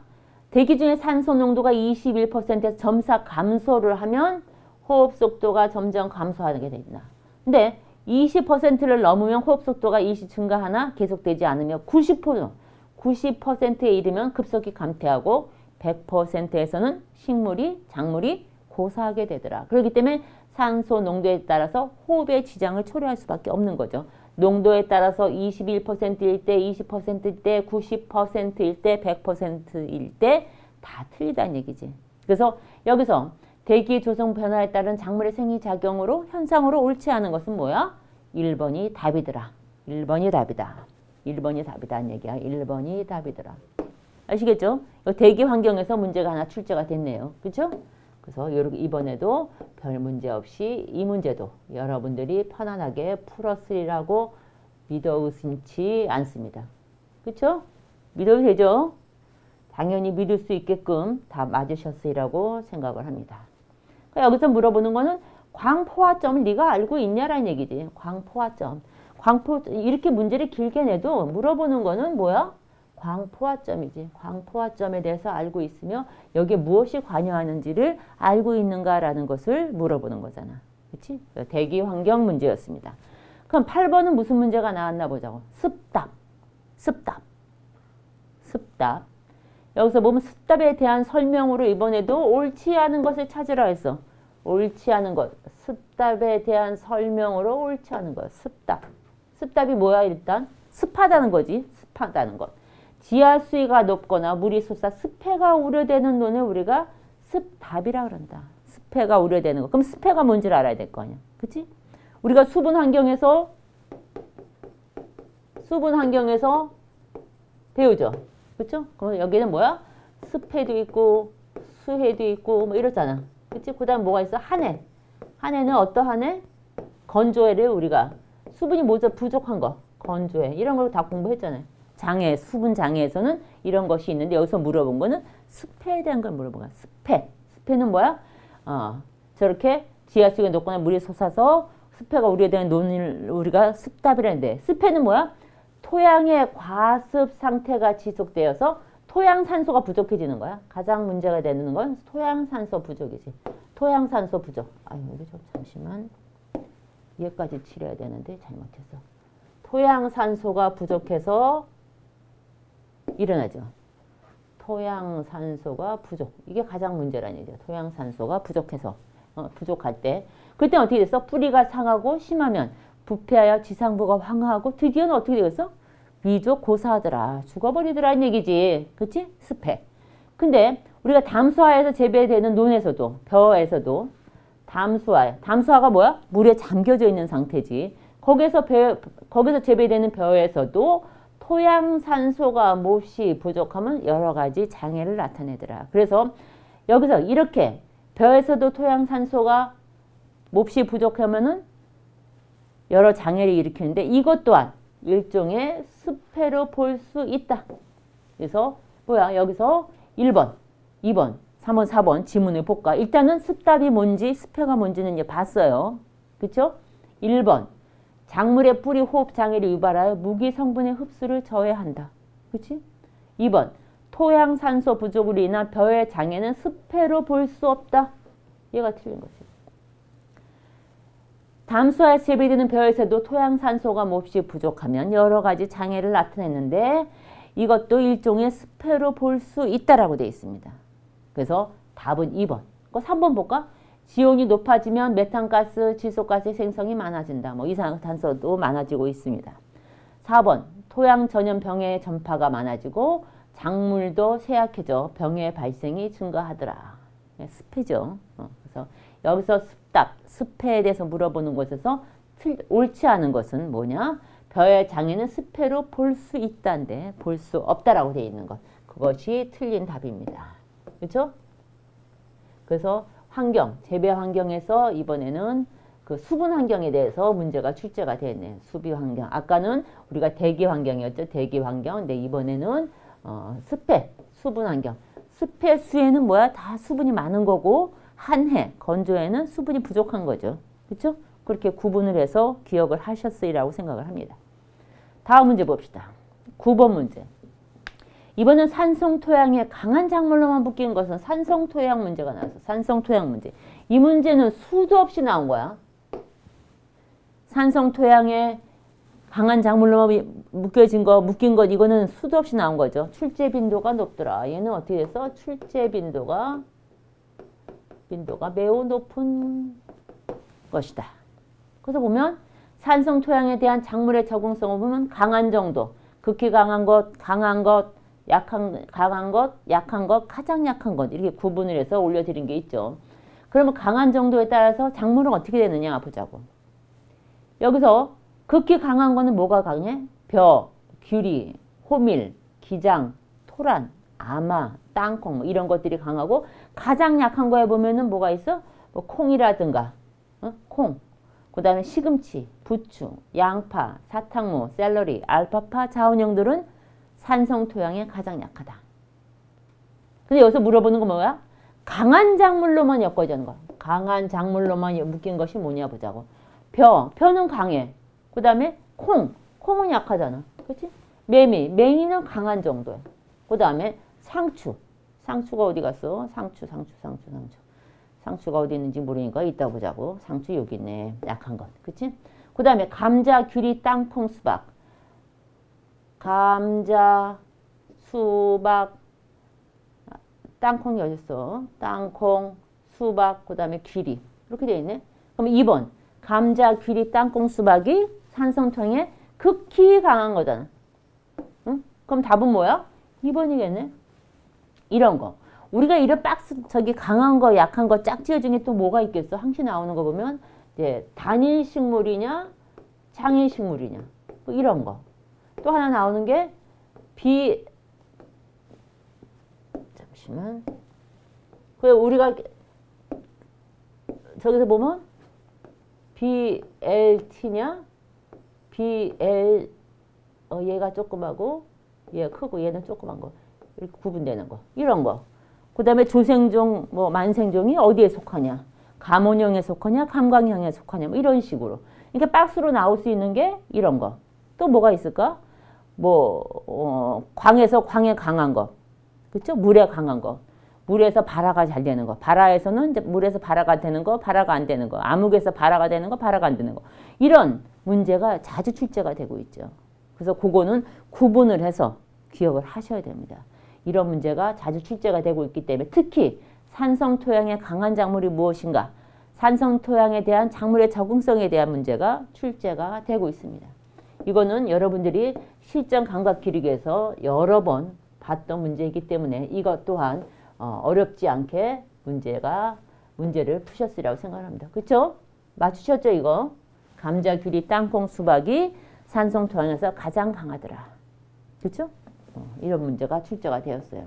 Speaker 1: 대기 중에 산소 농도가 21%에서 점차 감소를 하면 호흡 속도가 점점 감소하게 됩니다. 근데 20%를 넘으면 호흡 속도가 일시 증가하나 계속되지 않으며 90%에 이르면 급속히 감퇴하고 100%에서는 작물이 고사하게 되더라. 그렇기 때문에 산소 농도에 따라서 호흡의 지장을 초래할 수밖에 없는 거죠. 농도에 따라서 21%일 때, 20%일 때, 90%일 때, 100%일 때 다 틀리다는 얘기지. 그래서 여기서 대기 조성 변화에 따른 작물의 생리작용으로 현상으로 옳지 않은 것은 뭐야? 1번이 답이더라. 1번이 답이다. 1번이 답이다는 얘기야. 1번이 답이더라. 아시겠죠? 대기 환경에서 문제가 하나 출제가 됐네요. 그렇죠? 그래서 이번에도 별 문제 없이 이 문제도 여러분들이 편안하게 풀었으리라고 믿어 의심치 않습니다. 그렇죠? 믿어도 되죠? 당연히 믿을 수 있게끔 다 맞으셨으리라고 생각을 합니다. 그러니까 여기서 물어보는 거는 광포화점을 네가 알고 있냐라는 얘기지. 광포화점. 이렇게 문제를 길게 내도 물어보는 거는 뭐야? 광포화점이지. 광포화점에 대해서 알고 있으며 여기에 무엇이 관여하는지를 알고 있는가라는 것을 물어보는 거잖아. 그렇지? 대기 환경 문제였습니다. 그럼 8번은 무슨 문제가 나왔나 보자고. 습답. 여기서 보면 습답에 대한 설명으로 이번에도 옳지 않은 것을 찾으라 했어. 옳지 않은 것. 습답에 대한 설명으로 옳지 않은 것. 습답이 뭐야 일단? 습하다는 거지. 습하다는 것. 지하 수위가 높거나 물이 솟아 습해가 우려되는 논을 우리가 습답이라 그런다. 습해가 우려되는 거. 그럼 습해가 뭔지를 알아야 될 거 아니야. 그치? 우리가 수분 환경에서 배우죠. 그렇죠? 그럼 여기는 뭐야? 습해도 있고 수해도 있고 뭐 이렇잖아. 그치? 그 다음 뭐가 있어? 한해는 어떠한 해? 건조해를 우리가 수분이 부족한 거. 건조해. 이런 걸 다 공부했잖아요. 수분 장애에서는 이런 것이 있는데 여기서 물어본 거는 습해에 대한 걸 물어본 거야. 습해는 뭐야? 저렇게 지하수가 높거나 물이 솟아서 습해가 우려되는 논을 우리가 습답이라는데 습해는 뭐야? 토양의 과습 상태가 지속되어서 토양산소가 부족해지는 거야. 가장 문제가 되는 건 토양산소 부족이지. 토양산소 부족. 여기 좀 잠시만. 얘까지 칠해야 되는데 잘못했어. 토양산소가 부족해서 일어나죠. 토양산소가 부족. 이게 가장 문제라는 얘기죠. 토양산소가 부족해서. 부족할 때. 그때 어떻게 됐어? 뿌리가 상하고 심하면 부패하여 지상부가 황화하고 드디어는 어떻게 되겠어? 위족 고사하더라. 죽어버리더라는 얘기지. 그치? 습해. 근데 우리가 담수화에서 재배되는 논에서도 벼에서도 담수화가 뭐야? 물에 잠겨져 있는 상태지. 거기서 재배되는 벼에서도 토양산소가 몹시 부족하면 여러 가지 장애를 나타내더라. 그래서 여기서 이렇게 벼에서도 토양산소가 몹시 부족하면은 여러 장애를 일으키는데 이것 또한 일종의 습해로 볼 수 있다. 그래서 뭐야? 여기서 1번, 2번, 3번, 4번 지문을 볼까? 일단은 습답이 뭔지 습해가 뭔지는 이제 봤어요. 그렇죠? 1번. 작물의 뿌리 호흡 장애를 유발하여 무기 성분의 흡수를 저해한다. 그렇지? 2번. 토양산소 부족으로 인한 벼의 장애는 습해로 볼 수 없다. 얘가 틀린 거지. 담수화에 재배되는 벼에서도 토양산소가 몹시 부족하면 여러 가지 장애를 나타내는데 이것도 일종의 습해로 볼 수 있다라고 되어 있습니다. 그래서 답은 2번. 3번 볼까? 지온이 높아지면 메탄가스, 질소가스의 생성이 많아진다. 이산화탄소도 많아지고 있습니다. 4번. 토양 전염 병의 전파가 많아지고 작물도 쇠약해져 병의 발생이 증가하더라. 습해죠. 그래서 여기서 습해에 대해서 물어보는 곳에서 옳지 않은 것은 뭐냐? 벼의 장애는 습해로 볼 수 있다인데 볼 수 없다라고 되어 있는 것. 그것이 틀린 답입니다. 그렇죠? 그래서 재배 환경에서 이번에는 그 수분 환경에 대해서 문제가 출제가 되었네요. 수비 환경. 아까는 우리가 대기 환경이었죠. 대기 환경. 근데 이번에는 수분 환경. 습해, 수해는 뭐야? 다 수분이 많은 거고 한해, 건조해는 수분이 부족한 거죠. 그렇죠? 그렇게 구분을 해서 기억을 하셨으리라고 생각을 합니다. 다음 문제 봅시다. 9번 문제. 이번엔 산성토양에 강한 작물로만 묶인 것은 산성토양 문제가 나왔어. 산성토양 문제. 이 문제는 수도 없이 나온 거야. 산성토양에 강한 작물로만 묶인 것 이거는 수도 없이 나온 거죠. 출제 빈도가 높더라. 얘는 어떻게 됐어? 출제 빈도가 매우 높은 것이다. 그래서 보면 산성토양에 대한 작물의 적응성을 보면 강한 정도, 극히 강한 것, 강한 것, 강한 것, 약한 것, 가장 약한 것 이렇게 구분을 해서 올려드린 게 있죠. 그러면 강한 정도에 따라서 작물은 어떻게 되느냐 보자고. 여기서 극히 강한 거는 뭐가 강해? 벼, 귀리, 호밀, 기장, 토란, 아마, 땅콩 뭐 이런 것들이 강하고 가장 약한 거에 보면은 뭐가 있어? 뭐 콩이라든가 콩, 그 다음에 시금치, 부추, 양파, 사탕무, 샐러리, 알파파, 자원형들은 산성토양에 가장 약하다. 근데 여기서 물어보는 건 뭐야? 강한 작물로만 엮어지는 거야. 강한 작물로만 묶인 것이 뭐냐 보자고. 벼는 강해. 그 다음에 콩은 약하잖아. 그렇지? 맹이는 강한 정도야. 그 다음에 상추가 어디 갔어? 상추가 어디 있는지 모르니까 이따 보자고. 상추 여기 있네. 약한 것. 그치? 그 다음에 감자, 귤이, 땅콩, 수박. 감자, 수박, 땅콩이 어디 있어? 땅콩, 수박, 그 다음에 귤이. 이렇게 되어 있네. 그럼 2번. 감자, 귤이, 땅콩, 수박이 산성토양에 극히 강한 거잖아. 응? 그럼 답은 뭐야? 2번이겠네. 이런 거. 우리가 이런 강한 거, 약한 거, 짝지어 중에 또 뭐가 있겠어? 항시 나오는 거 보면, 이제, 단일식물이냐, 장일식물이냐. 뭐 이런 거. 또 하나 나오는 게, 잠시만. 우리가, 저기서 보면, BLT냐? 얘가 조그마고, 얘가 크고, 얘는 조그만 거. 이렇게 구분되는 거. 이런 거. 그 다음에 조생종, 만생종이 어디에 속하냐. 감원형에 속하냐, 감광형에 속하냐. 뭐 이런 식으로. 이렇게 박스로 나올 수 있는 게 이런 거. 또 뭐가 있을까? 광에서 광에 강한 거. 그쵸? 물에 강한 거. 물에서 발화가 잘 되는 거. 발화에서는 이제 물에서 발화가 되는 거, 발화가 안 되는 거. 암흑에서 발화가 되는 거, 발화가 안 되는 거. 이런 문제가 자주 출제가 되고 있죠. 그래서 그거는 구분을 해서 기억을 하셔야 됩니다. 이런 문제가 자주 출제가 되고 있기 때문에 특히 산성토양에 강한 작물이 무엇인가, 산성토양에 대한 작물의 적응성에 대한 문제가 출제가 되고 있습니다. 이거는 여러분들이 실전 감각기록에서 여러 번 봤던 문제이기 때문에 이것 또한 어렵지 않게 문제를 푸셨으리라고 생각합니다. 그렇죠? 맞추셨죠 이거? 감자, 귤이, 땅콩, 수박이 산성토양에서 가장 강하더라. 그렇죠? 이런 문제가 출제가 되었어요.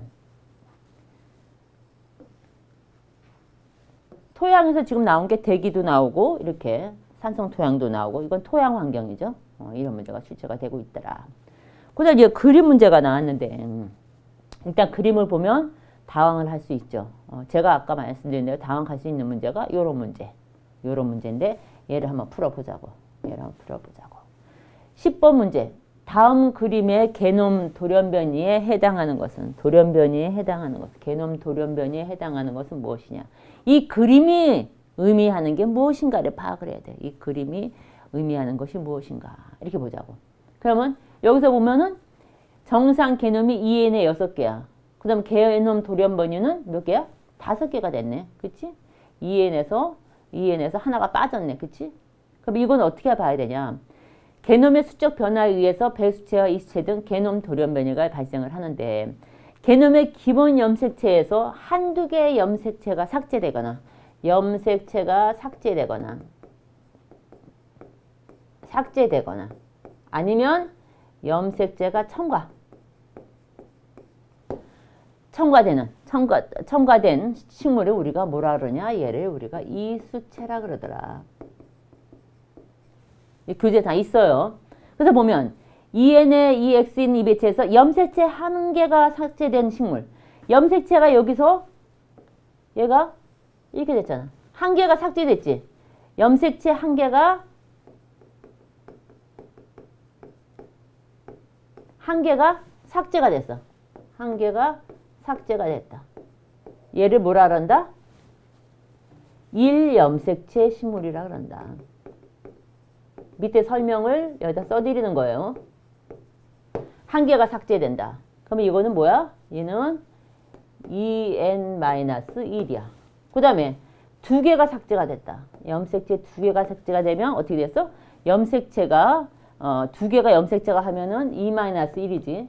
Speaker 1: 토양에서 지금 나온 게 대기도 나오고 이렇게 산성토양도 나오고 이건 토양 환경이죠. 이런 문제가 출제가 되고 있더라. 그다음 이제 그림 문제가 나왔는데 일단 그림을 보면 당황을 할 수 있죠. 제가 아까 말씀드린 대로 당황할 수 있는 문제가 요런 문제인데 얘를 한번 풀어보자고. 10번 문제. 다음 그림의 개놈 돌연변이에 해당하는 것은 개놈 돌연변이에 해당하는 것은 무엇이냐. 이 그림이 의미하는 게 무엇인가를 파악을 해야 돼. 이 그림이 의미하는 것이 무엇인가. 이렇게 보자고. 그러면 여기서 보면은 정상 개놈이 2n에 6개야. 그 다음 개놈 돌연변이는 몇 개야? 5개가 됐네. 그치? 2n에서 하나가 빠졌네. 그치? 그럼 이건 어떻게 봐야 되냐. 개놈의 수적 변화에 의해서 배수체와 이수체 등 개놈 돌연변이가 발생을 하는데 개놈의 기본 염색체에서 한두 개의 염색체가 삭제되거나 아니면 염색체가 첨가된 식물을 우리가 뭐라 그러냐? 얘를 우리가 이수체라 그러더라. 교재 다 있어요. 그래서 보면 EN의 EX인 이 배체에서 염색체 한 개가 삭제된 식물. 염색체가 여기서 얘가 이렇게 됐잖아. 한 개가 삭제됐지. 염색체 한 개가 삭제가 됐어. 한 개가 삭제가 됐다. 얘를 뭐라 그런다? 일염색체 식물이라 그런다. 밑에 설명을 여기다 써드리는 거예요. 한 개가 삭제된다. 그러면 이거는 뭐야? 얘는 En-1이야. 그 다음에 두 개가 삭제가 됐다. 염색체 두 개가 삭제가 되면 어떻게 됐어? 염색체가 두 개가 염색체가 하면은 E-1이지.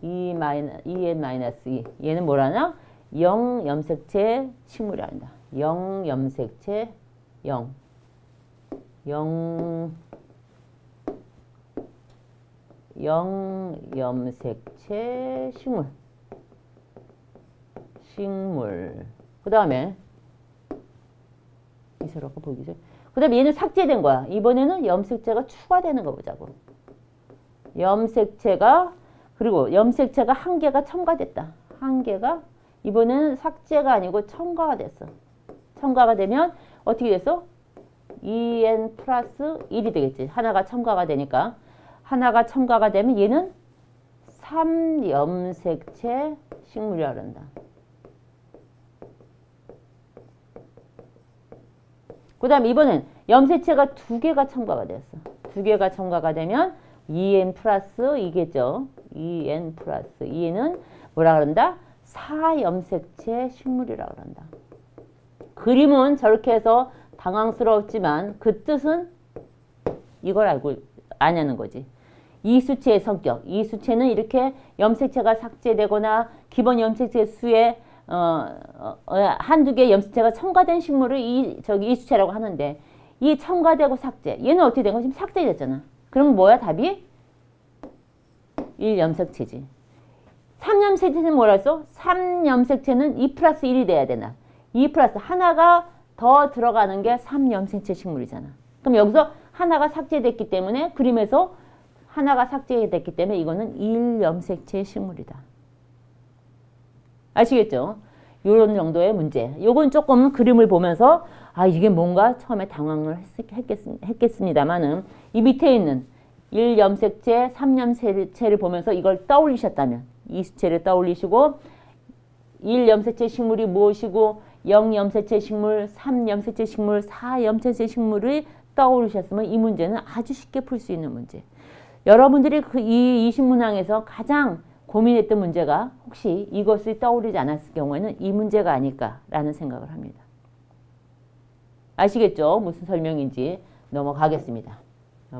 Speaker 1: En-2. 얘는 뭐라나? 0 염색체 식물이 아니다. 0 염색체 0 염색체 식물. 그 다음에 이세로가 보이죠? 그 다음에 얘는 삭제된 거야. 이번에는 염색체가 추가되는 거 보자고. 그리고 염색체가 한 개가 첨가됐다. 한 개가 이번에는 삭제가 아니고 첨가가 됐어. 첨가가 되면 어떻게 됐어? En 플러스 1이 되겠지. 하나가 첨가가 되니까. 하나가 첨가가 되면 얘는 3염색체 식물이라 그런다. 그 다음 이번엔 염색체가 두 개가 첨가가 됐어. 두 개가 첨가가 되면 En 플러스 2겠죠. En 플러스 2는 뭐라 그런다? 4염색체 식물이라 그런다. 그림은 저렇게 해서 당황스러웠지만 그 뜻은 이걸 알고 아냐는 거지. 이 수체의 성격. 이 수체는 이렇게 염색체가 삭제되거나 기본 염색체 수에 한두 개 염색체가 첨가된 식물을 이 수체라고 하는데 이 첨가되고 삭제. 얘는 어떻게 된 거지? 지금 삭제됐잖아. 그럼 뭐야 답이? 1염색체지. 3염색체는 뭐라 했어? 3염색체는 2 플러스 1이 돼야 되나? 2 플러스 하나가 더 들어가는 게 3염색체 식물이잖아. 그럼 여기서 하나가 삭제됐기 때문에 그림에서 하나가 삭제됐기 때문에 이거는 1염색체 식물이다. 아시겠죠? 이런 정도의 문제. 요건 조금 그림을 보면서 아 이게 뭔가 처음에 당황을 했겠습니다만은 이 밑에 있는 1염색체, 3염색체를 보면서 이걸 떠올리셨다면 이 수체를 떠올리시고 1염색체 식물이 무엇이고 0염색체 식물, 3염색체 식물, 4염색체 식물을 떠올리셨으면 이 문제는 아주 쉽게 풀 수 있는 문제. 여러분들이 이 20문항에서 가장 고민했던 문제가 혹시 이것을 떠오르지 않았을 경우에는 이 문제가 아닐까라는 생각을 합니다. 아시겠죠? 무슨 설명인지 넘어가겠습니다.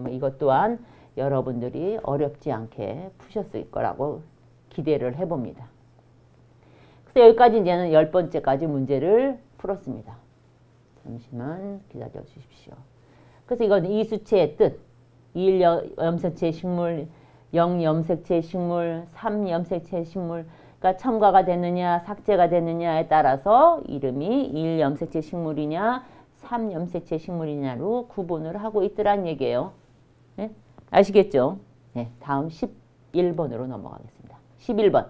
Speaker 1: 이것 또한 여러분들이 어렵지 않게 푸셨을 거라고 기대를 해봅니다. 그래서 여기까지 이제는 10번째까지 문제를 풀었습니다. 잠시만 기다려 주십시오. 그래서 이건 이 수체의 뜻, 1염색체 식물, 0염색체 식물, 3염색체 식물가 첨가가 됐느냐, 삭제가 됐느냐에 따라서 이름이 1염색체 식물이냐, 3염색체 식물이냐로 구분을 하고 있더란 얘기예요. 네? 아시겠죠? 네, 다음 11번으로 넘어가겠습니다. 11번.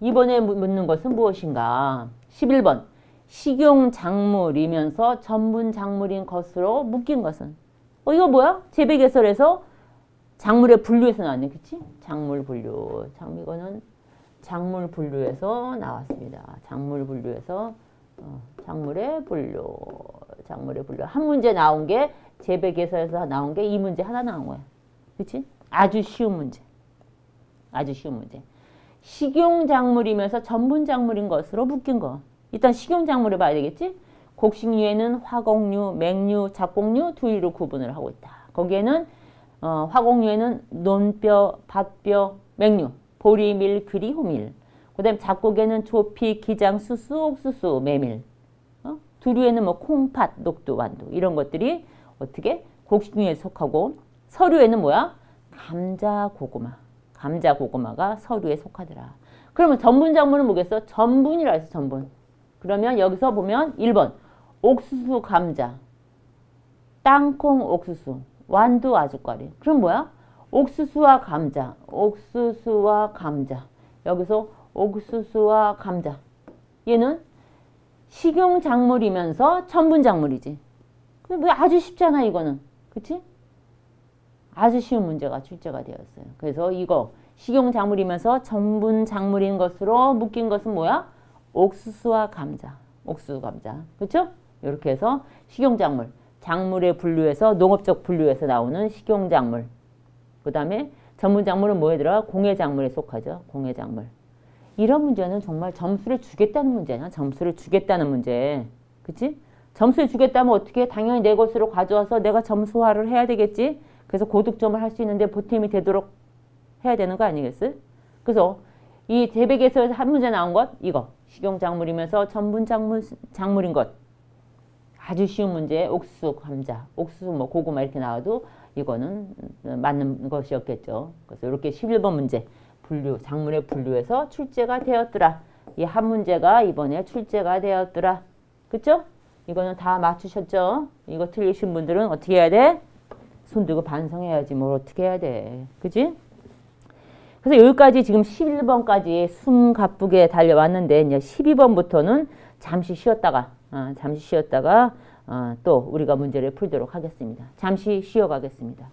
Speaker 1: 이번에 묻는 것은 무엇인가? 11번. 식용작물이면서 전분작물인 것으로 묶인 것은? 이거 뭐야? 재배개설에서 작물의 분류에서 나왔네. 그치? 작물 분류. 이거는 작물 분류에서 나왔습니다. 작물 분류에서 작물의 분류. 한 문제 나온 게 재배개설에서 나온 게 이 문제 하나 나온 거야. 그치? 아주 쉬운 문제. 식용작물이면서 전분작물인 것으로 묶인 거. 일단 식용작물을 봐야 되겠지? 곡식류에는 화곡류, 맹류, 작곡류 두 위로 구분을 하고 있다. 거기에는 화곡류에는 논뼈, 밭뼈, 맹류, 보리, 밀, 귀리, 호밀. 그 다음에 작곡에는 조피, 기장, 수수, 옥수수, 메밀. 두류에는 뭐 콩팥, 녹두, 완두 이런 것들이 어떻게 곡식류에 속하고 서류에는 뭐야? 감자, 고구마. 감자, 고구마가 서류에 속하더라. 그러면 전분작물은 뭐겠어? 전분이라 해서 전분. 그러면 여기서 보면 1번 옥수수, 감자, 땅콩, 옥수수, 완두, 아주까리. 그럼 뭐야? 옥수수와 감자. 여기서 옥수수와 감자. 얘는 식용작물이면서 전분작물이지. 뭐 아주 쉽잖아 이거는. 그치? 아주 쉬운 문제가 출제가 되었어요. 그래서 이거 식용작물이면서 전분작물인 것으로 묶인 것은 뭐야? 옥수수와 감자. 옥수수, 감자. 그렇죠? 이렇게 해서 식용작물. 작물의 분류에서 농업적 분류에서 나오는 식용작물. 그 다음에 전분작물은 뭐에 들어가? 공해작물에 속하죠. 공해작물. 이런 문제는 정말 점수를 주겠다는 문제냐? 점수를 주겠다는 문제. 그치? 점수를 주겠다면 어떻게 해? 당연히 내 것으로 가져와서 내가 점수화를 해야 되겠지? 그래서 고득점을 할 수 있는데 보탬이 되도록 해야 되는 거 아니겠어요? 그래서 이 대백에서 한 문제 나온 것, 이거. 식용작물이면서 전분작물인 것. 아주 쉬운 문제, 옥수수, 감자, 옥수수, 뭐 고구마 이렇게 나와도 이거는 맞는 것이었겠죠. 그래서 이렇게 11번 문제, 분류, 작물의 분류에서 출제가 되었더라. 이 한 문제가 이번에 출제가 되었더라. 그쵸? 이거는 다 맞추셨죠? 이거 틀리신 분들은 어떻게 해야 돼? 손 들고 반성해야지. 뭘 어떻게 해야 돼. 그치? 그래서 여기까지 지금 11번까지 숨 가쁘게 달려왔는데 이제 12번부터는 잠시 쉬었다가 또 우리가 문제를 풀도록 하겠습니다. 잠시 쉬어가겠습니다.